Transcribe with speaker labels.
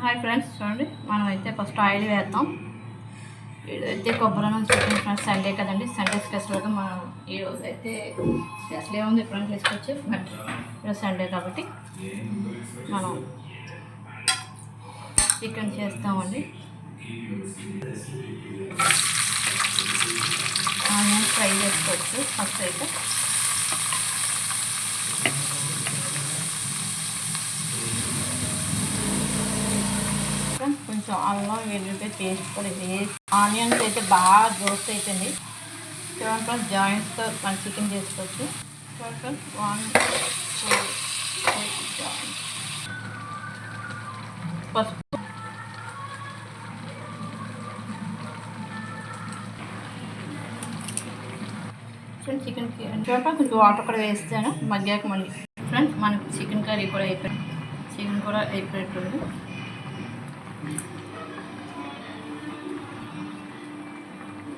Speaker 1: Hi friends, చూడండి మనమైతే first oil వేద్దాం. ఇదైతే కొబ్బరి నుంచి చికెన్ ఫ్రెండ్స్. సండే కదండి, సండే స్పెషల్గా మనం ఈరోజు అయితే స్పెషల్ ఏముంది ఎప్పుడైనా చేసుకోవచ్చు, బట్ ఈరోజు సండే కాబట్టి మనం చికెన్ చేస్తామండి. ఆనియన్స్ ఫ్రై చేసుకోవచ్చు ఫస్ట్ అయితే. కొంచెం అల్లం వెల్లుల్లి పేస్ట్ కూడా వేసి ఆనియన్స్ అయితే బాగా రోస్ట్ అయిపోయింది. చూడండి జాయింట్స్తో మన చికెన్ చేసుకోవచ్చు. చూడండి 1 2 జాయింట్స్. పసుపు, చికెన్కి చూడండి కొంచెం వాటర్ కూడా వేస్తాను మగ్గాక మళ్ళీ. ఫ్రెండ్స్ మనకి చికెన్ కర్రీ కూడా అయిపోయింది. చికెన్ కూడా అయిపోయింది.